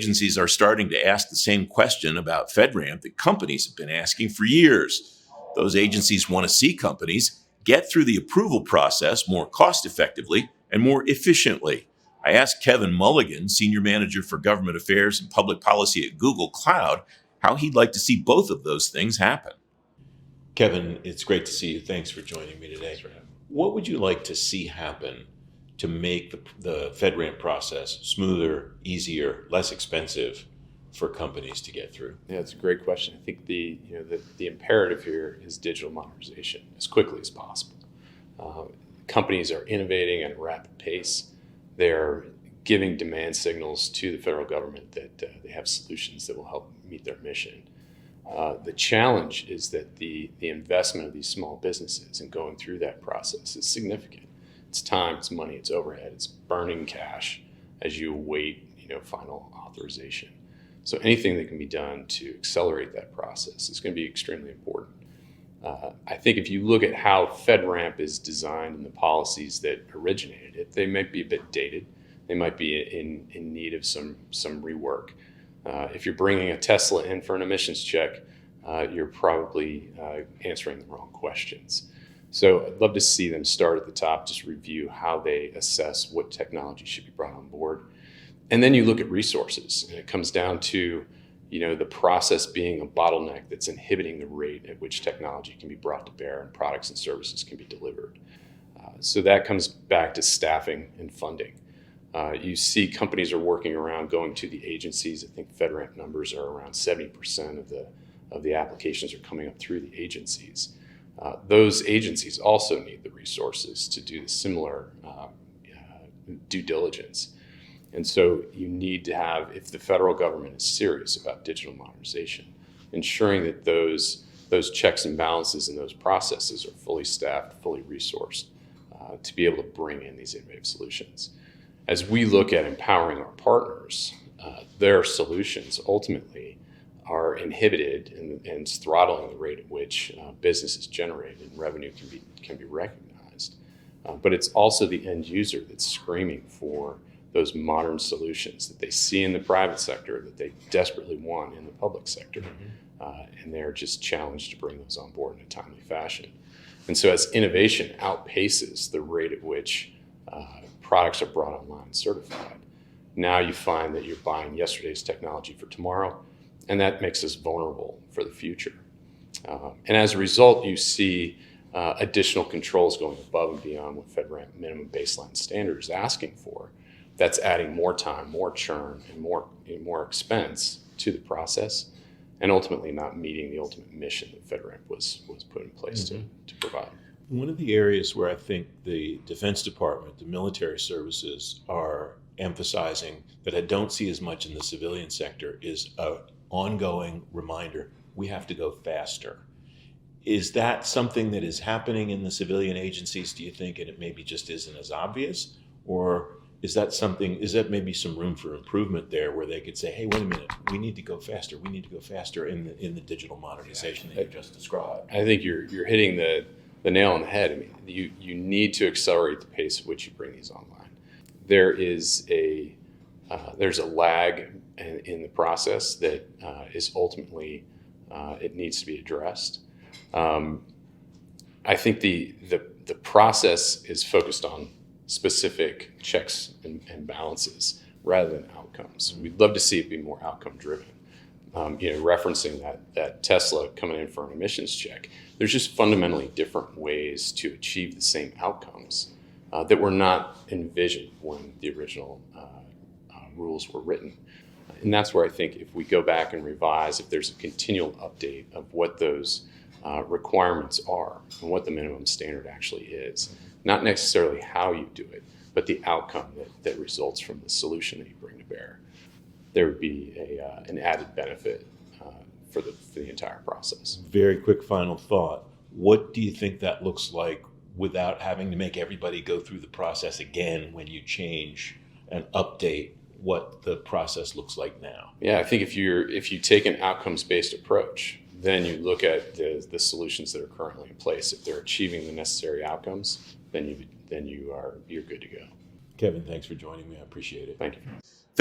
agencies are starting to ask the same question about FedRAMP that companies have been asking for years. Those agencies want to see companies get through the approval process more cost-effectively and more efficiently. I asked Kevin Mulligan, Senior Manager for Government Affairs and Public Policy at Google Cloud, how he'd like to see both of those things happen. Kevin, it's great to see you. Thanks for joining me today. What would you like to see happen to make the FedRAMP process smoother, easier, less expensive for companies to get through? Yeah, it's a great question. I think the imperative here is digital modernization as quickly as possible. Companies are innovating at a rapid pace. They're giving demand signals to the federal government that they have solutions that will help meet their mission. The challenge is that the investment of these small businesses in going through that process is significant. It's time, it's money, it's overhead, it's burning cash as you await final authorization. So anything that can be done to accelerate that process is going to be extremely important. I think if you look at how FedRAMP is designed and the policies that originated it, they might be a bit dated. They might be in need of some rework. If you're bringing a Tesla in for an emissions check, you're probably answering the wrong questions. So I'd love to see them start at the top, just review how they assess what technology should be brought on board. And then you look at resources, and it comes down to the process being a bottleneck that's inhibiting the rate at which technology can be brought to bear and products and services can be delivered. So that comes back to staffing and funding. You see companies are working around going to the agencies. I think FedRAMP numbers are around 70% of the applications are coming up through the agencies. Those agencies also need the resources to do the similar due diligence. And so you need to have, if the federal government is serious about digital modernization, ensuring that those checks and balances and those processes are fully staffed, fully resourced to be able to bring in these innovative solutions. As we look at empowering our partners, their solutions ultimately are inhibited and throttling the rate at which business is generated and revenue can be recognized. But it's also the end user that's screaming for those modern solutions that they see in the private sector that they desperately want in the public sector. And they're just challenged to bring those on board in a timely fashion. And so as innovation outpaces the rate at which products are brought online and certified, now you find that you're buying yesterday's technology for tomorrow, and that makes us vulnerable for the future. And as a result, you see additional controls going above and beyond what FedRAMP minimum baseline standard is asking for. That's adding more time, more churn, and more expense to the process, and ultimately not meeting the ultimate mission that FedRAMP was put in place to provide. One of the areas where I think the Defense Department, the military services are emphasizing that I don't see as much in the civilian sector is an ongoing reminder, we have to go faster. Is that something that is happening in the civilian agencies, do you think, and it maybe just isn't as obvious? Or is that maybe some room for improvement there where they could say, hey, wait a minute, we need to go faster in the digital modernization that you just described? I think you're hitting the nail on the head. I mean, you need to accelerate the pace at which you bring these online. There's a lag in the process that is ultimately it needs to be addressed. I think the process is focused on specific checks and balances rather than outcomes. We'd love to see it be more outcome driven. Referencing that Tesla coming in for an emissions check, there's just fundamentally different ways to achieve the same outcomes that were not envisioned when the original rules were written. And that's where I think if we go back and revise, if there's a continual update of what those requirements are and what the minimum standard actually is, not necessarily how you do it, but the outcome that results from the solution that you bring to bear, there would be an added benefit for the entire process. Very quick final thought. What do you think that looks like without having to make everybody go through the process again when you change and update what the process looks like now? Yeah, I think if you take an outcomes-based approach, then you look at the solutions that are currently in place. If they're achieving the necessary outcomes, then you're good to go. Kevin, thanks for joining me. I appreciate it. Thank you.